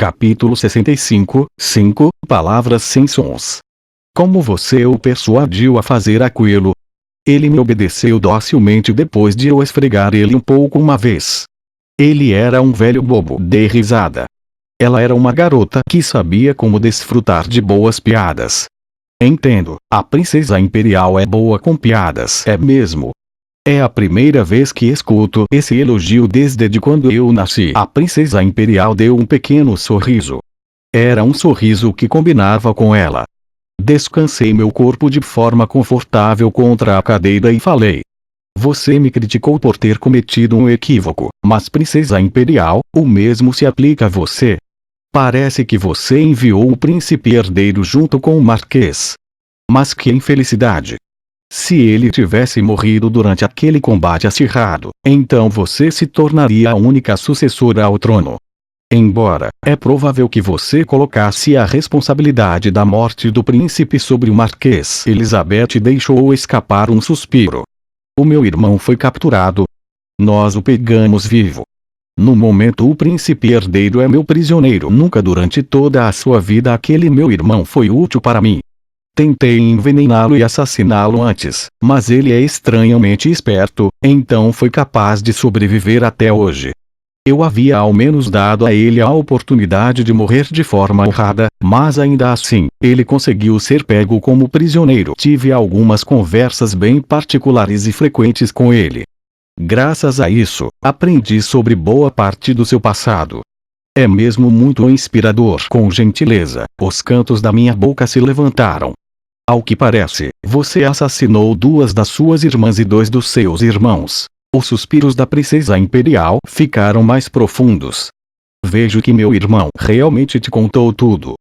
Capítulo 65, 5 Palavras sem sons. Como você o persuadiu a fazer aquilo? Ele me obedeceu docilmente depois de eu esfregar ele um pouco uma vez. Ele era um velho bobo. Dei risada. Ela era uma garota que sabia como desfrutar de boas piadas. Entendo, a princesa imperial é boa com piadas. É mesmo. É a primeira vez que escuto esse elogio desde quando eu nasci. A princesa imperial deu um pequeno sorriso. Era um sorriso que combinava com ela. Descansei meu corpo de forma confortável contra a cadeira e falei. Você me criticou por ter cometido um equívoco, mas princesa imperial, o mesmo se aplica a você. Parece que você enviou o príncipe herdeiro junto com o marquês. Mas que infelicidade! Se ele tivesse morrido durante aquele combate acirrado, então você se tornaria a única sucessora ao trono. Embora, é provável que você colocasse a responsabilidade da morte do príncipe sobre o marquês. Elizabeth deixou escapar um suspiro. O meu irmão foi capturado. Nós o pegamos vivo. No momento o príncipe herdeiro é meu prisioneiro. Nunca durante toda a sua vida aquele meu irmão foi útil para mim. Tentei envenená-lo e assassiná-lo antes, mas ele é estranhamente esperto, então foi capaz de sobreviver até hoje. Eu havia ao menos dado a ele a oportunidade de morrer de forma honrada, mas ainda assim, ele conseguiu ser pego como prisioneiro. Tive algumas conversas bem particulares e frequentes com ele. Graças a isso, aprendi sobre boa parte do seu passado. É mesmo muito inspirador. Com gentileza, os cantos da minha boca se levantaram. Ao que parece, você assassinou 2 das suas irmãs e 2 dos seus irmãos. Os suspiros da princesa imperial ficaram mais profundos. Vejo que meu irmão realmente te contou tudo.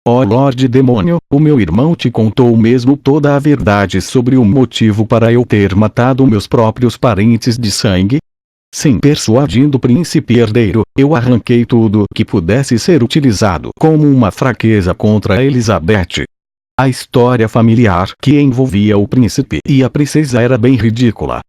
Oh Lorde Demônio, o meu irmão te contou mesmo toda a verdade sobre o motivo para eu ter matado meus próprios parentes de sangue? Sim, persuadindo o príncipe herdeiro, eu arranquei tudo que pudesse ser utilizado como uma fraqueza contra Elizabeth. A história familiar que envolvia o príncipe e a princesa era bem ridícula.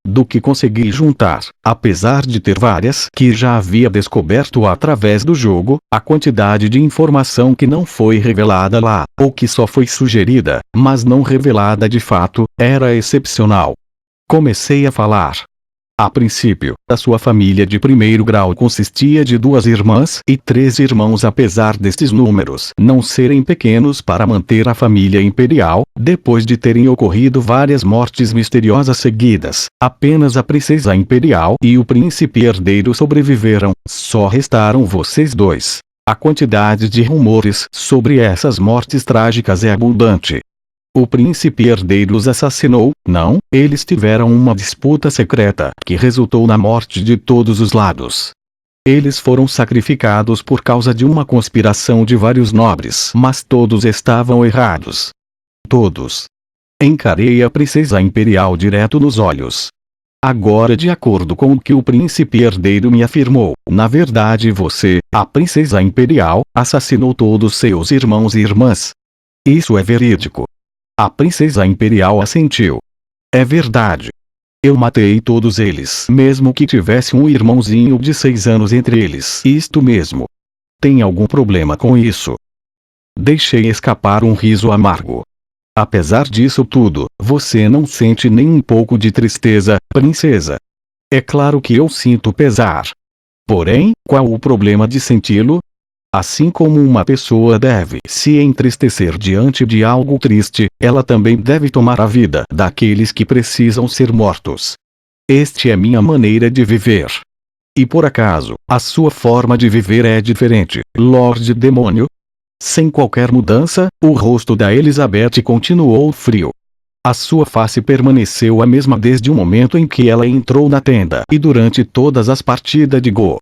Do que consegui juntar, apesar de ter várias que já havia descoberto através do jogo, a quantidade de informação que não foi revelada lá, ou que só foi sugerida, mas não revelada de fato, era excepcional. Comecei a falar. A princípio, a sua família de primeiro grau consistia de 2 irmãs e 3 irmãos. Apesar destes números não serem pequenos para manter a família imperial, depois de terem ocorrido várias mortes misteriosas seguidas, apenas a princesa imperial e o príncipe herdeiro sobreviveram, só restaram vocês 2. A quantidade de rumores sobre essas mortes trágicas é abundante. O príncipe herdeiro os assassinou? Não, eles tiveram uma disputa secreta que resultou na morte de todos os lados. Eles foram sacrificados por causa de uma conspiração de vários nobres, mas todos estavam errados. Todos. Encarei a princesa imperial direto nos olhos. Agora, de acordo com o que o príncipe herdeiro me afirmou, na verdade você, a princesa imperial, assassinou todos seus irmãos e irmãs. Isso é verídico. A princesa imperial assentiu. É verdade. Eu matei todos eles, mesmo que tivesse um irmãozinho de 6 anos entre eles. Isto mesmo. Tem algum problema com isso? Deixei escapar um riso amargo. Apesar disso tudo, você não sente nem um pouco de tristeza, princesa? É claro que eu sinto pesar. Porém, qual o problema de senti-lo? Assim como uma pessoa deve se entristecer diante de algo triste, ela também deve tomar a vida daqueles que precisam ser mortos. Este é minha maneira de viver. E por acaso, a sua forma de viver é diferente, Lorde Demônio? Sem qualquer mudança, o rosto da Elizabeth continuou frio. A sua face permaneceu a mesma desde o momento em que ela entrou na tenda e durante todas as partidas de Go.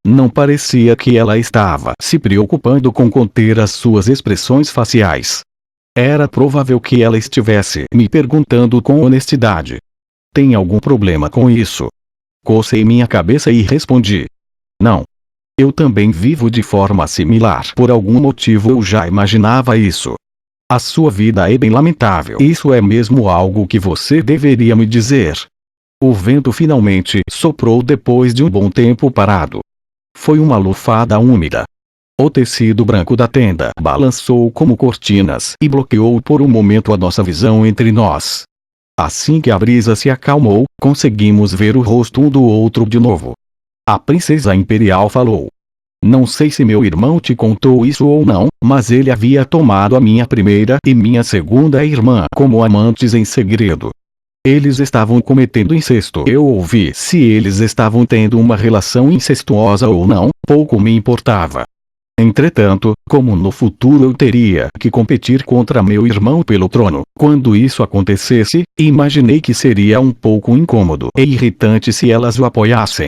Não parecia que ela estava se preocupando com conter as suas expressões faciais. Era provável que ela estivesse me perguntando com honestidade. Tem algum problema com isso? Cocei minha cabeça e respondi. Não. Eu também vivo de forma similar. Por algum motivo eu já imaginava isso. A sua vida é bem lamentável. Isso é mesmo algo que você deveria me dizer. O vento finalmente soprou depois de um bom tempo parado. Foi uma lufada úmida. O tecido branco da tenda balançou como cortinas e bloqueou por um momento a nossa visão entre nós. Assim que a brisa se acalmou, conseguimos ver o rosto um do outro de novo. A princesa imperial falou. Não sei se meu irmão te contou isso ou não, mas ele havia tomado a minha primeira e minha segunda irmã como amantes em segredo. Eles estavam cometendo incesto. Eu ouvi. Se eles estavam tendo uma relação incestuosa ou não, pouco me importava. Entretanto, como no futuro eu teria que competir contra meu irmão pelo trono, quando isso acontecesse, imaginei que seria um pouco incômodo e irritante se elas o apoiassem.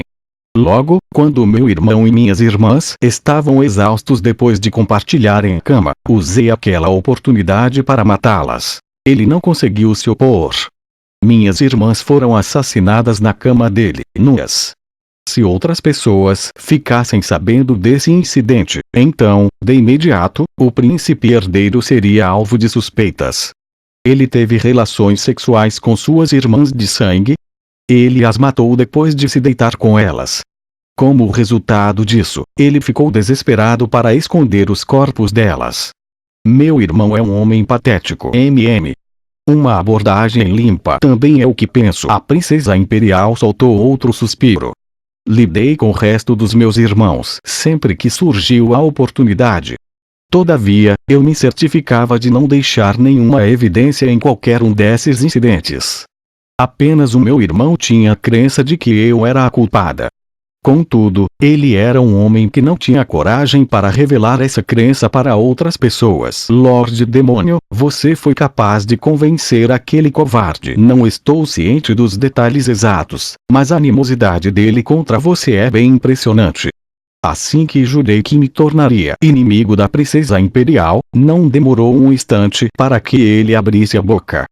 Logo, quando meu irmão e minhas irmãs estavam exaustos depois de compartilharem a cama, usei aquela oportunidade para matá-las. Ele não conseguiu se opor. Minhas irmãs foram assassinadas na cama dele, nuas. Se outras pessoas ficassem sabendo desse incidente, então, de imediato, o príncipe herdeiro seria alvo de suspeitas. Ele teve relações sexuais com suas irmãs de sangue. Ele as matou depois de se deitar com elas. Como resultado disso, ele ficou desesperado para esconder os corpos delas. Meu irmão é um homem patético. Uma abordagem limpa também é o que penso. A princesa imperial soltou outro suspiro. Lidei com o resto dos meus irmãos sempre que surgiu a oportunidade. Todavia, eu me certificava de não deixar nenhuma evidência em qualquer um desses incidentes. Apenas o meu irmão tinha a crença de que eu era a culpada. Contudo, ele era um homem que não tinha coragem para revelar essa crença para outras pessoas. Lorde Demônio, você foi capaz de convencer aquele covarde. Não estou ciente dos detalhes exatos, mas a animosidade dele contra você é bem impressionante. Assim que jurei que me tornaria inimigo da princesa imperial, não demorou um instante para que ele abrisse a boca.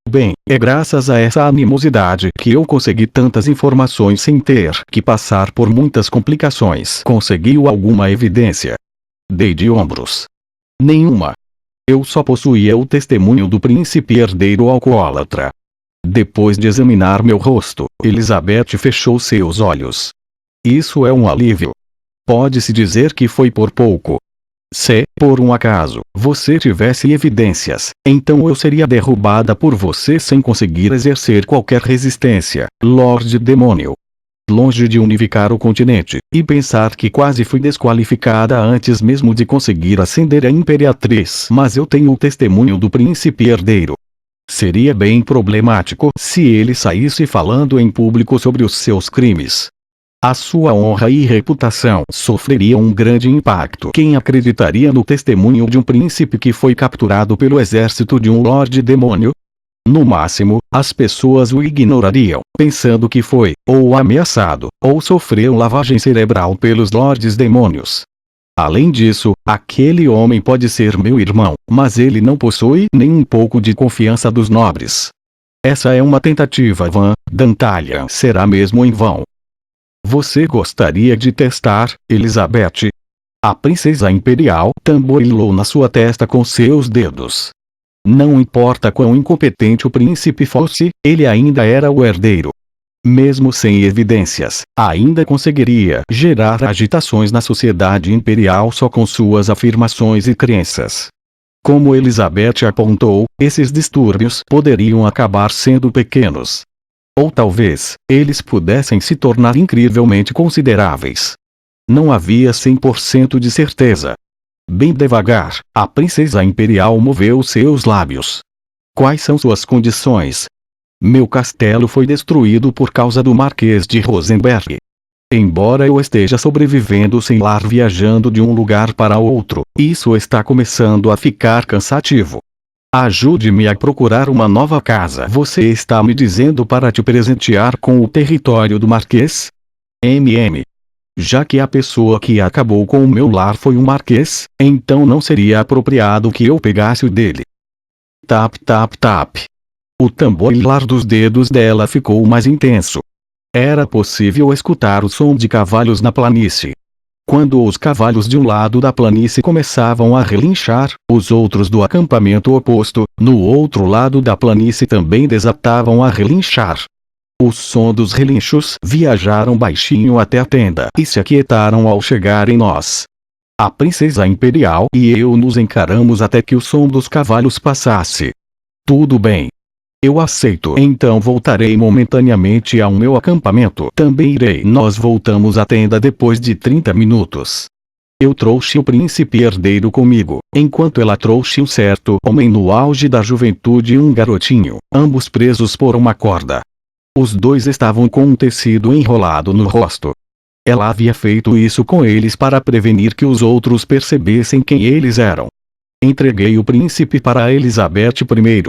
Bem, é graças a essa animosidade que eu consegui tantas informações sem ter que passar por muitas complicações. Conseguiu alguma evidência? Dei de ombros. Nenhuma. Eu só possuía o testemunho do príncipe herdeiro alcoólatra. Depois de examinar meu rosto, Elizabeth fechou seus olhos. Isso é um alívio. Pode-se dizer que foi por pouco. Se, por um acaso, você tivesse evidências, então eu seria derrubada por você sem conseguir exercer qualquer resistência, Lorde Demônio. Longe de unificar o continente, e pensar que quase fui desqualificada antes mesmo de conseguir ascender a Imperatriz. Mas eu tenho o testemunho do príncipe herdeiro. Seria bem problemático se ele saísse falando em público sobre os seus crimes. A sua honra e reputação sofreriam um grande impacto. Quem acreditaria no testemunho de um príncipe que foi capturado pelo exército de um Lorde Demônio? No máximo, as pessoas o ignorariam, pensando que foi, ou ameaçado, ou sofreu lavagem cerebral pelos Lordes Demônios. Além disso, aquele homem pode ser meu irmão, mas ele não possui nem um pouco de confiança dos nobres. Essa é uma tentativa vã, Dantalian. Será mesmo em vão. Você gostaria de testar, Elizabeth? A princesa imperial tamborilou na sua testa com seus dedos. Não importa quão incompetente o príncipe fosse, ele ainda era o herdeiro. Mesmo sem evidências, ainda conseguiria gerar agitações na sociedade imperial só com suas afirmações e crenças. Como Elizabeth apontou, esses distúrbios poderiam acabar sendo pequenos. Ou talvez, eles pudessem se tornar incrivelmente consideráveis. Não havia 100% de certeza. Bem devagar, a princesa imperial moveu seus lábios. Quais são suas condições? Meu castelo foi destruído por causa do Marquês de Rosenberg. Embora eu esteja sobrevivendo sem lar viajando de um lugar para outro, isso está começando a ficar cansativo. Ajude-me a procurar uma nova casa. Você está me dizendo para te presentear com o território do Marquês? Já que a pessoa que acabou com o meu lar foi um Marquês, então não seria apropriado que eu pegasse o dele. Tap tap tap. O tamborilar dos dedos dela ficou mais intenso. Era possível escutar o som de cavalos na planície. Quando os cavalos de um lado da planície começavam a relinchar, os outros do acampamento oposto, no outro lado da planície também desatavam a relinchar. O som dos relinchos viajaram baixinho até a tenda e se aquietaram ao chegar em nós. A princesa imperial e eu nos encaramos até que o som dos cavalos passasse. Tudo bem. Eu aceito. Então voltarei momentaneamente ao meu acampamento. Também irei. Nós voltamos à tenda depois de 30 minutos. Eu trouxe o príncipe herdeiro comigo, enquanto ela trouxe um certo homem no auge da juventude e um garotinho, ambos presos por uma corda. Os dois estavam com um tecido enrolado no rosto. Ela havia feito isso com eles para prevenir que os outros percebessem quem eles eram. Entreguei o príncipe para Elizabeth I,